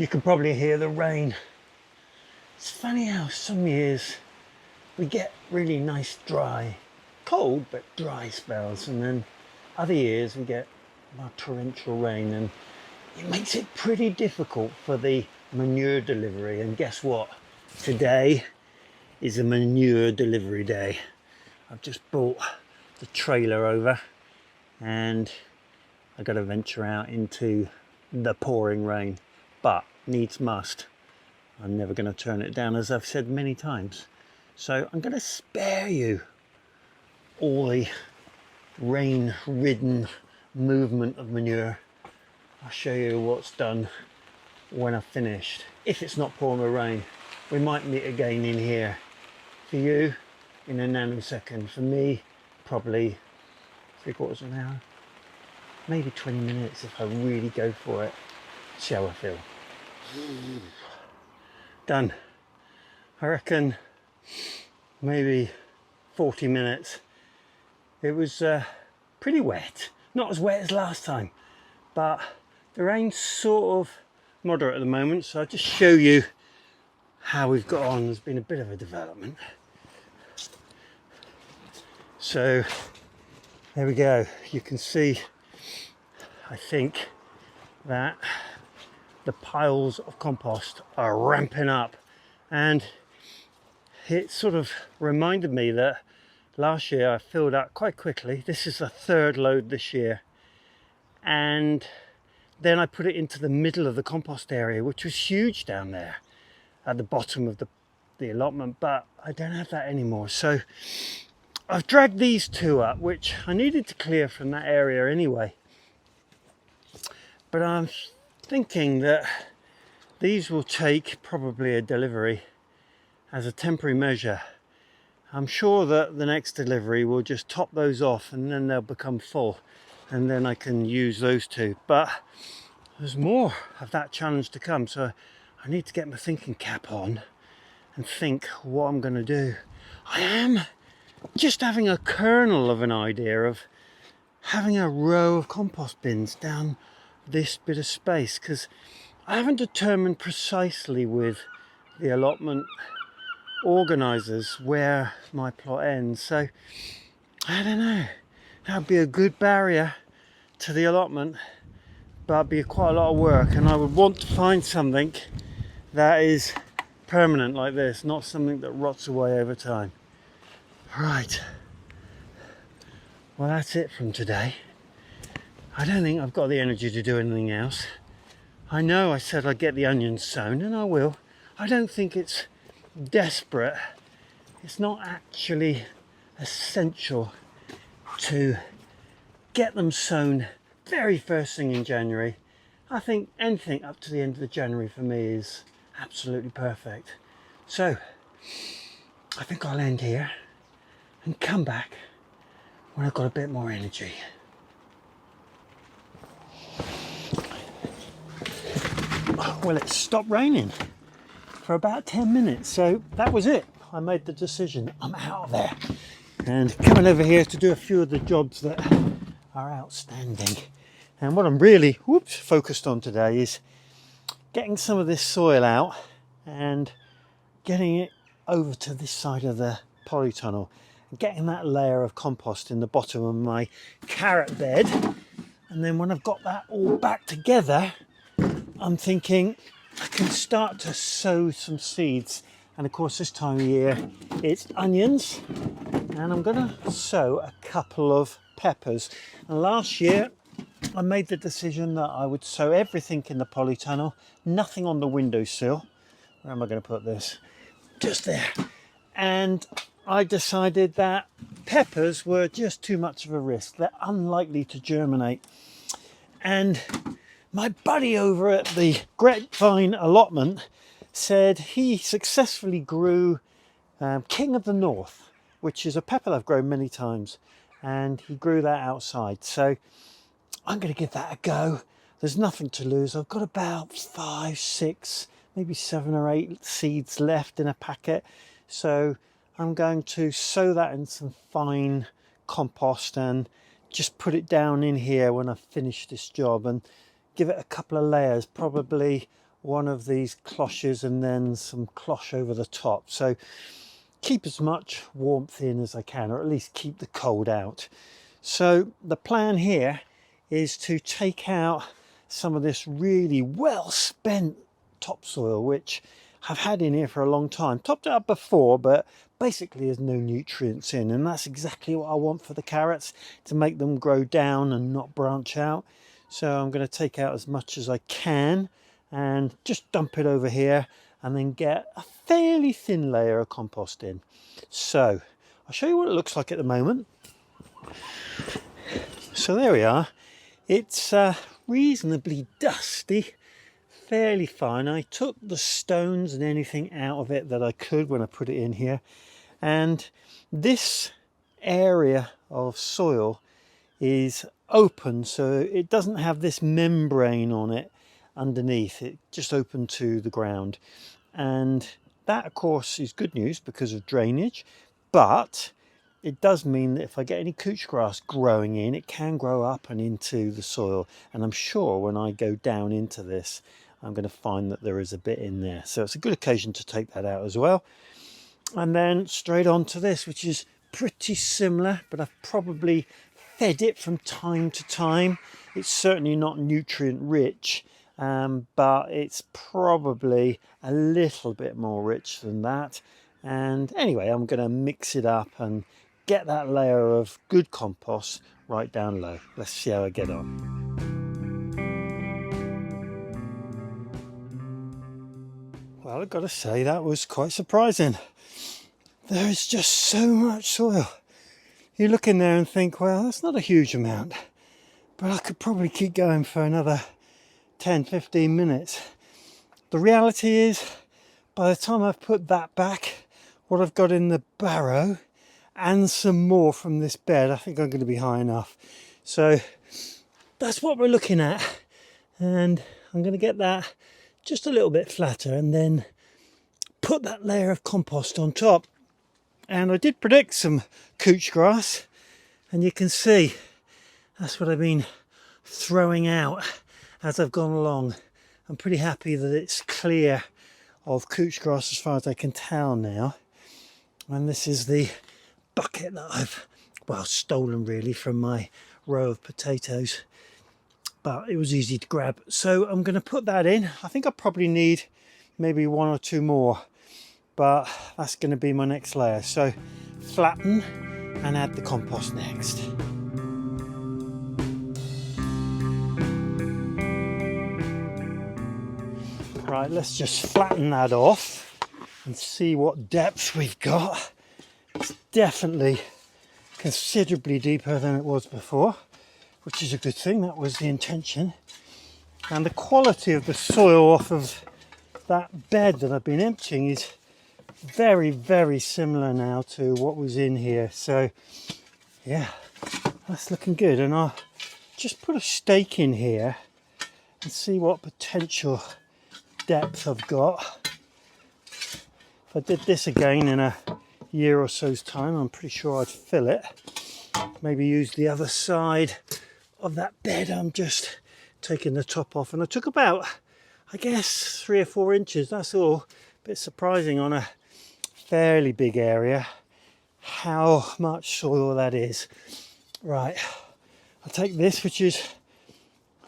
You can probably hear the rain. It's funny how some years we get really nice dry, cold but dry spells, and then other years we get more torrential rain, and it makes it pretty difficult for the manure delivery. And guess what? Today is a manure delivery day. I've just brought the trailer over and I got to venture out into the pouring rain, but needs must. I'm never going to turn it down, as I've said many times. So I'm going to spare you all the rain-ridden movement of manure. I'll show you what's done when I've finished. If it's not pouring with rain, we might meet again in here. For you, in a nanosecond. For me, probably 3/4 of an hour. Maybe 20 minutes if I really go for it. See how I feel. Done. I reckon maybe 40 minutes. It was pretty wet. Not as wet as last time, but the rain's sort of moderate at the moment, so I'll just show you how we've got on. There's been a bit of a development. So there we go. You can see, I think, that the piles of compost are ramping up, and it sort of reminded me that last year I filled up quite quickly. This is the third load this year, and then I put it into the middle of the compost area, which was huge down there at the bottom of the allotment, but I don't have that anymore. So I've dragged these two up, which I needed to clear from that area anyway, but I'm thinking that these will take probably a delivery as a temporary measure. I'm sure that the next delivery will just top those off and then they'll become full, and then I can use those two. But there's more of that challenge to come, so I need to get my thinking cap on and think what I'm going to do. I am just having a kernel of an idea of having a row of compost bins down this bit of space, because I haven't determined precisely with the allotment organisers where my plot ends. So I don't know, that would be a good barrier to the allotment, but it'd be quite a lot of work, and I would want to find something that is permanent like this, not something that rots away over time. Right, well, that's it from today. I don't think I've got the energy to do anything else. I know I said I'd get the onions sown, and I will. I don't think it's desperate. It's not actually essential to get them sown very first thing in January. I think anything up to the end of the January for me is absolutely perfect. So I think I'll end here and come back when I've got a bit more energy. Well, it stopped raining for about 10 minutes, so that was it. I made the decision. I'm out of there and coming over here to do a few of the jobs that are outstanding. And what I'm really focused on today is getting some of this soil out and getting it over to this side of the polytunnel, getting that layer of compost in the bottom of my carrot bed. And then when I've got that all back together, I'm thinking I can start to sow some seeds. And of course, this time of year it's onions, and I'm going to sow a couple of peppers. And last year I made the decision that I would sow everything in the polytunnel, nothing on the windowsill. Where am I going to put this? Just there. And I decided that peppers were just too much of a risk. They're unlikely to germinate. And my buddy over at the Grapevine Allotment said he successfully grew King of the North, which is a pepper I've grown many times, and he grew that outside. So I'm going to give that a go. There's nothing to lose. I've got about 5, 6, maybe 7 or 8 seeds left in a packet. So I'm going to sow that in some fine compost and just put it down in here when I finish this job, and give it a couple of layers, probably one of these cloches and then some cloche over the top. So keep as much warmth in as I can, or at least keep the cold out. So the plan here is to take out some of this really well spent topsoil, which I've had in here for a long time. Topped it up before, but basically there's no nutrients in, and that's exactly what I want for the carrots, to make them grow down and not branch out. So I'm going to take out as much as I can and just dump it over here, and then get a fairly thin layer of compost in. So I'll show you what it looks like at the moment. So there we are. It's reasonably dusty, fairly fine. I took the stones and anything out of it that I could when I put it in here, and this area of soil is open, so it doesn't have this membrane on it underneath. It just open to the ground, and that of course is good news because of drainage, but it does mean that if I get any couch grass growing in, it can grow up and into the soil, and I'm sure when I go down into this I'm going to find that there is a bit in there, so it's a good occasion to take that out as well. And then straight on to this, which is pretty similar, but I've probably fed it from time to time. It's certainly not nutrient rich, but it's probably a little bit more rich than that. And anyway, I'm going to mix it up and get that layer of good compost right down low. Let's see how I get on. Well, I've got to say that was quite surprising. There is just so much soil. You look in there and think, well, that's not a huge amount, but I could probably keep going for another 10-15 minutes. The reality is, by the time I've put that back, what I've got in the barrow and some more from this bed, I think I'm going to be high enough. So that's what we're looking at, and I'm going to get that just a little bit flatter and then put that layer of compost on top. And I did predict some couch grass, and you can see that's what I've been throwing out as I've gone along. I'm pretty happy that it's clear of couch grass as far as I can tell now. And this is the bucket that I've, well, stolen really from my row of potatoes, but it was easy to grab. So I'm going to put that in. I think I probably need maybe one or two more, but that's going to be my next layer. So flatten and add the compost next. Right, let's just flatten that off and see what depth we've got. It's definitely considerably deeper than it was before, which is a good thing. That was the intention. And the quality of the soil off of that bed that I've been emptying is very, very similar now to what was in here. So yeah, that's looking good. And I'll just put a stake in here and see what potential depth I've got. If I did this again in a year or so's time, I'm pretty sure I'd fill it. Maybe use the other side of that bed. I'm just taking the top off, and I took about, I guess, 3 or 4 inches, that's all. A bit surprising on a fairly big area how much soil that is. Right, I'll take this, which is,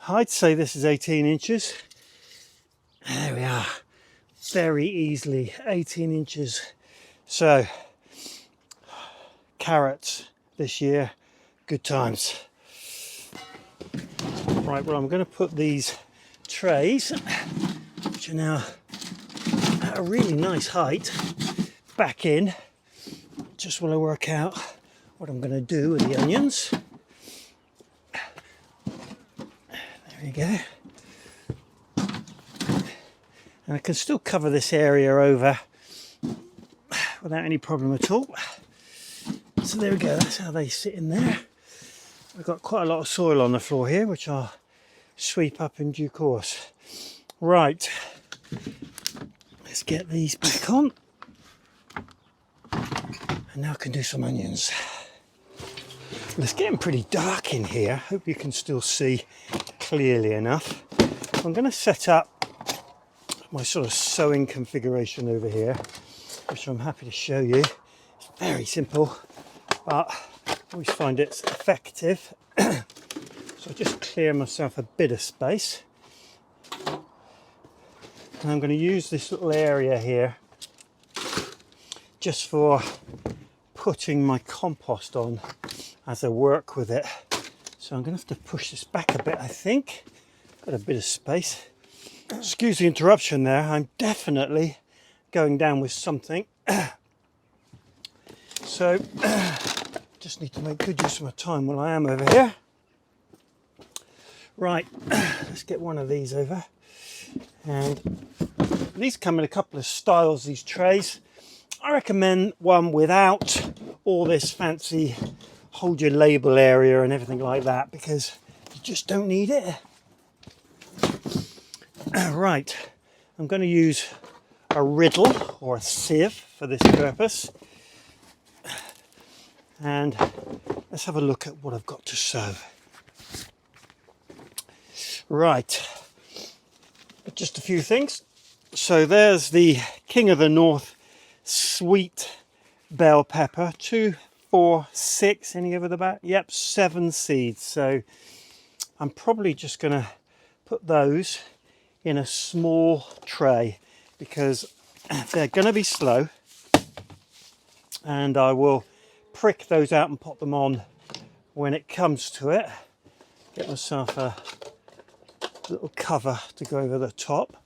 I'd say this is 18 inches. There we are, very easily 18 inches. So carrots this year, good times. Right, well, I'm going to put these trays, which are now at a really nice height, back in, just while I work out what I'm going to do with the onions. There you go. And I can still cover this area over without any problem at all. So there we go, that's how they sit in there. I've got quite a lot of soil on the floor here, which I'll sweep up in due course. Right, let's get these back on. And now I can do some onions. Well, it's getting pretty dark in here. Hope you can still see clearly enough. I'm going to set up my sort of sowing configuration over here, which I'm happy to show you. It's very simple, but I always find it's effective. So I just clear myself a bit of space. And I'm going to use this little area here just for putting my compost on as I work with it. So I'm going to have to push this back a bit, I think. Got a bit of space. Excuse the interruption there. I'm definitely going down with something. So just need to make good use of my time while I am over here. Right, let's get one of these over. And these come in a couple of styles, these trays. I recommend one without all this fancy hold your label area and everything like that, because you just don't need it. Right, I'm going to use a riddle or a sieve for this purpose. And let's have a look at what I've got to sow. Right, just a few things. So there's the King of the North sweet bell pepper, 2, 4, 6, any over the back? Yep, 7 seeds. So I'm probably just going to put those in a small tray because they're going to be slow, and I will prick those out and pop them on when it comes to it. Get myself a little cover to go over the top.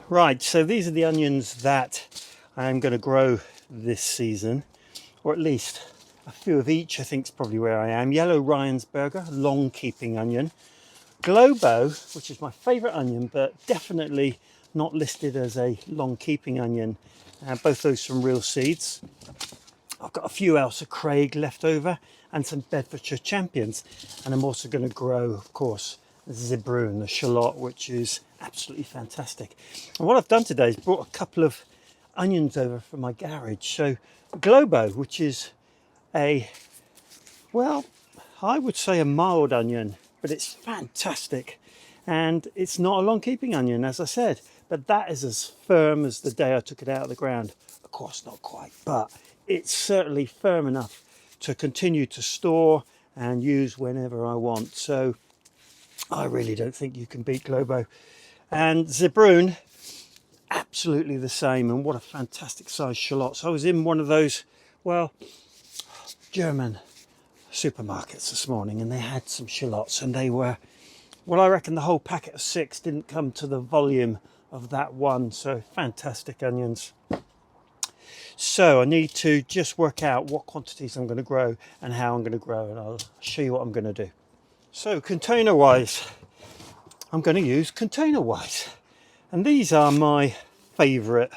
Right, so these are the onions that I'm going to grow this season, or at least a few of each, I think is probably where I am. Yellow Rynsburger, long keeping onion. Globo, which is my favourite onion, but definitely not listed as a long keeping onion. Both those from real seeds. I've got a few Ailsa Craig left over and some Bedfordshire Champions. And I'm also going to grow, of course, Zebrune, the shallot, which is absolutely fantastic. And what I've done today is brought a couple of onions over from my garage. So Globo, which is a, well, I would say a mild onion, but it's fantastic. And it's not a long keeping onion, as I said, but that is as firm as the day I took it out of the ground. Of course, not quite, but it's certainly firm enough to continue to store and use whenever I want. So I really don't think you can beat Globo. And Zebrune, absolutely the same, and what a fantastic size shallot. So I was in one of those, well, German supermarkets this morning, and they had some shallots, and they were, well, I reckon the whole packet of 6 didn't come to the volume of that one. So fantastic onions. So I need to just work out what quantities I'm going to grow and how I'm going to grow, and I'll show you what I'm going to do. So container wise, I'm going to use container wise, and these are my favourite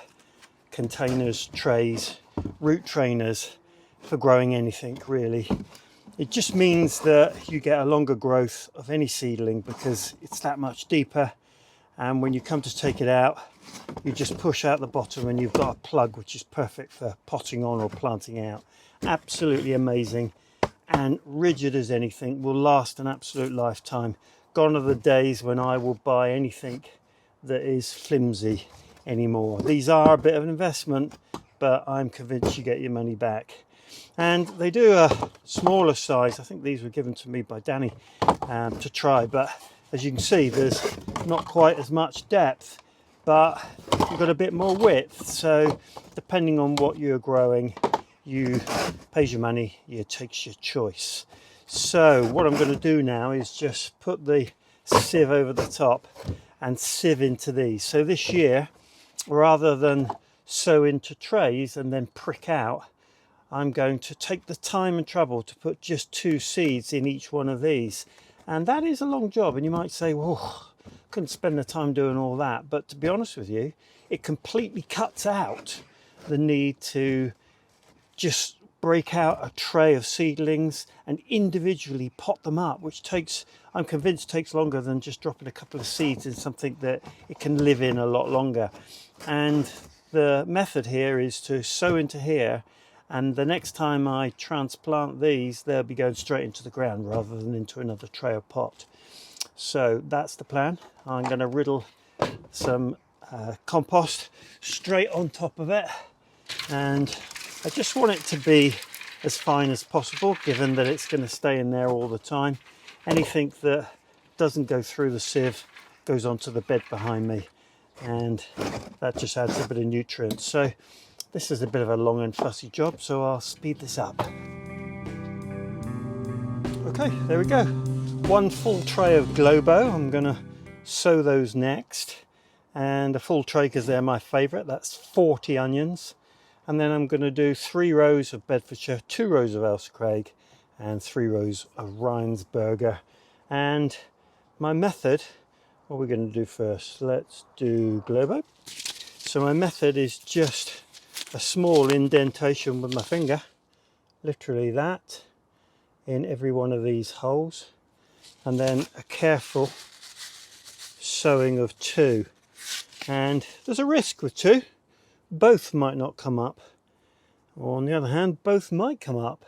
containers, trays, root trainers for growing anything really. It just means that you get a longer growth of any seedling because it's that much deeper, and when you come to take it out, you just push out the bottom and you've got a plug which is perfect for potting on or planting out. Absolutely amazing, and rigid as anything, will last an absolute lifetime. Gone are the days when I will buy anything that is flimsy anymore. These are a bit of an investment, but I'm convinced you get your money back. And they do a smaller size. I think these were given to me by Danny to try, but as you can see, there's not quite as much depth, but you've got a bit more width. So depending on what you're growing, you pays your money, you takes your choice. So what I'm going to do now is just put the sieve over the top and sieve into these. So this year, rather than sow into trays and then prick out, I'm going to take the time and trouble to put just 2 seeds in each one of these. And that is a long job, and you might say, well, couldn't spend the time doing all that. But to be honest with you, it completely cuts out the need to just break out a tray of seedlings and individually pot them up, which takes, I'm convinced, takes longer than just dropping a couple of seeds in something that it can live in a lot longer. And the method here is to sow into here and the next time I transplant these, they'll be going straight into the ground rather than into another tray or pot. So that's the plan. I'm going to riddle some compost straight on top of it, and I just want it to be as fine as possible, given that it's going to stay in there all the time. Anything that doesn't go through the sieve goes onto the bed behind me, and that just adds a bit of nutrients. So this is a bit of a long and fussy job, so I'll speed this up. Okay, there we go. One full tray of Globo. I'm going to sow those next, and a full tray because they're my favourite. That's 40 onions. And then I'm going to do 3 rows of Bedfordshire, 2 rows of Ailsa Craig, and 3 rows of Rheinsberger. And my method, what we're going to do first, let's do Globo. So my method is just a small indentation with my finger, literally that, in every one of these holes, and then a careful sowing of 2. And there's a risk with 2. Both might not come up, or on the other hand, both might come up.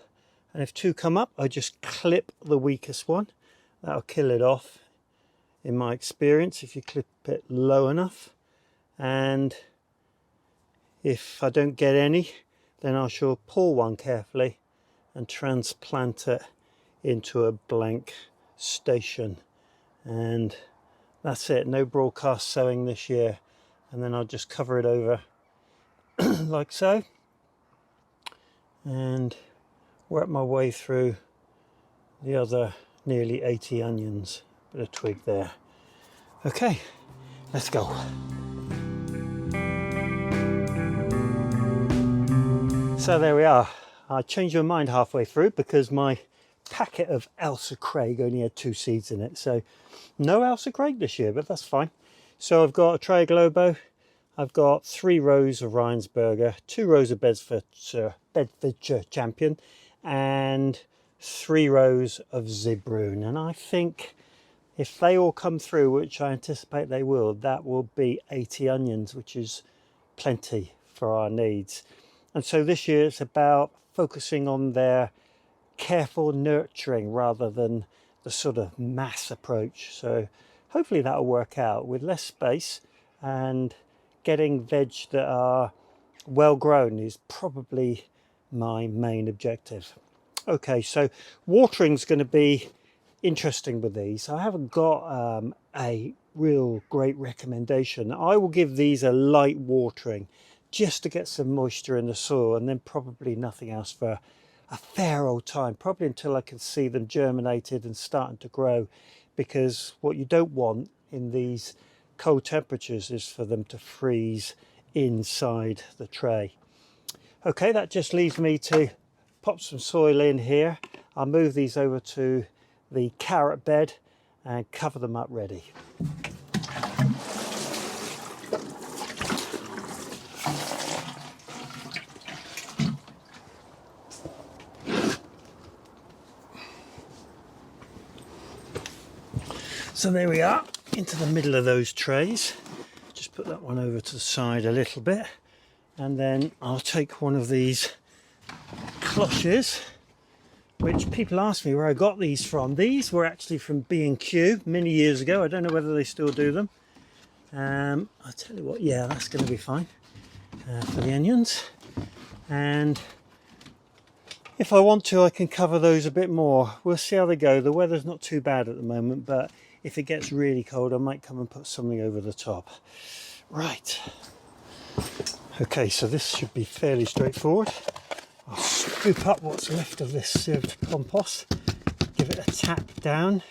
And if 2 come up, I just clip the weakest one. That'll kill it off, in my experience, if you clip it low enough. And if I don't get any, then I shall pull one carefully and transplant it into a blank station. And that's it, no broadcast sowing this year. And then I'll just cover it over like so, and work my way through the other nearly 80 onions. Bit of twig there. Okay, let's go. So there we are. I changed my mind halfway through because my packet of Ailsa Craig only had 2 seeds in it, so no Ailsa Craig this year, but that's fine. So I've got a tray of Globo, I've got 3 rows of Rheinsberger, 2 rows of Bedfordshire Champion, and 3 rows of Zebrune. And I think if they all come through, which I anticipate they will, that will be 80 onions, which is plenty for our needs. And so this year it's about focusing on their careful nurturing rather than the sort of mass approach. So hopefully that'll work out with less space, and getting veg that are well grown is probably my main objective. Okay, so watering's going to be interesting with these. I haven't got a real great recommendation. I will give these a light watering just to get some moisture in the soil, and then probably nothing else for a fair old time, probably until I can see them germinated and starting to grow, because what you don't want in these cold temperatures is for them to freeze inside the tray. Okay, that just leaves me to pop some soil in here. I'll move these over to the carrot bed and cover them up ready. So there we are, into the middle of those trays. Just put that one over to the side a little bit, and then I'll take one of these cloches, which people ask me where I got these from. These were actually from B&Q many years ago. I don't know whether they still do them. I'll tell you what, yeah, that's going to be fine for the onions. And if I want to, I can cover those a bit more. We'll see how they go. The weather's not too bad at the moment, but if it gets really cold, I might come and put something over the top. Right. Okay, so this should be fairly straightforward. I'll scoop up what's left of this sieved compost, give it a tap down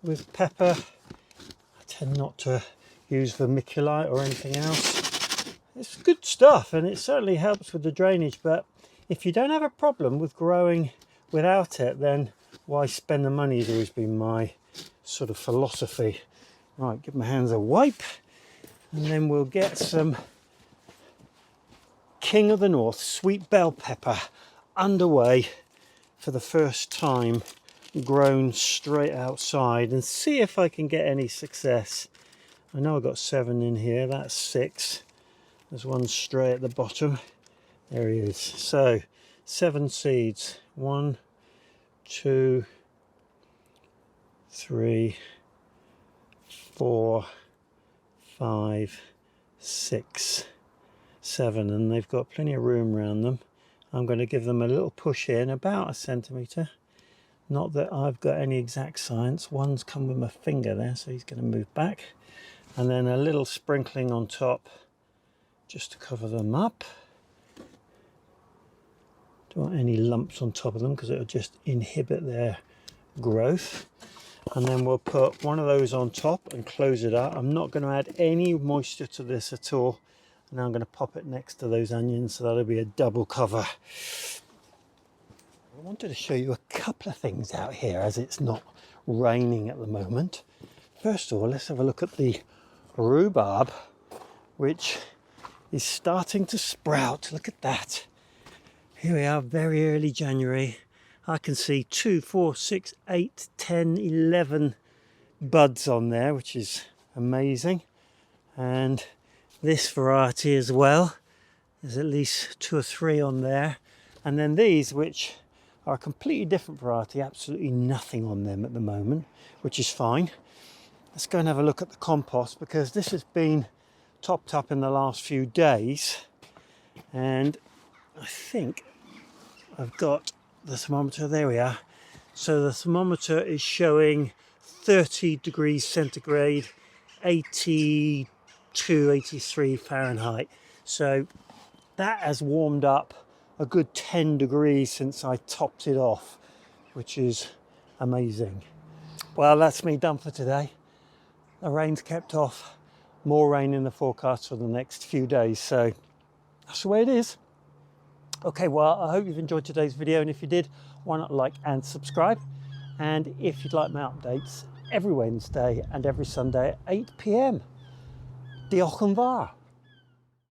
with pepper. I tend not to use vermiculite or anything else. It's good stuff, and it certainly helps with the drainage, but if you don't have a problem with growing without it, then why spend the money has always been my sort of philosophy. Right, give my hands a wipe, and then we'll get some King of the North sweet bell pepper underway for the first time, grown straight outside, and see if I can get any success. I know I've got 7 in here, that's 6. There's one straight at the bottom. There he is. So 7 seeds. 1, 2, 3, 4, 5, 6, 7, and they've got plenty of room around them. I'm going to give them a little push in, about a centimetre. Not that I've got any exact science. One's come with my finger there, so he's going to move back. And then a little sprinkling on top just to cover them up. Don't want any lumps on top of them because it'll just inhibit their growth. And then we'll put one of those on top and close it up. I'm not going to add any moisture to this at all. And I'm going to pop it next to those onions, so that'll be a double cover. I wanted to show you a couple of things out here as it's not raining at the moment. First of all, let's have a look at the rhubarb, which is starting to sprout. Look at that. Here we are, very early January. I can see 2, 4, 6, 8, 10, 11 buds on there, which is amazing. And this variety as well, there's at least 2 or 3 on there. And then these, which are a completely different variety, absolutely nothing on them at the moment, which is fine. Let's go and have a look at the compost, because this has been topped up in the last few days, and I think I've got the thermometer. There we are. So the thermometer is showing 30 degrees centigrade, 82, 83 Fahrenheit. So that has warmed up a good 10 degrees since I topped it off, which is amazing. Well, that's me done for today. The rain's kept off. More rain in the forecast for the next few days, so that's the way it is. Okay, well, I hope you've enjoyed today's video, and if you did, why not like and subscribe? And if you'd like my updates every Wednesday and every Sunday at 8 PM. Diolch yn fawr.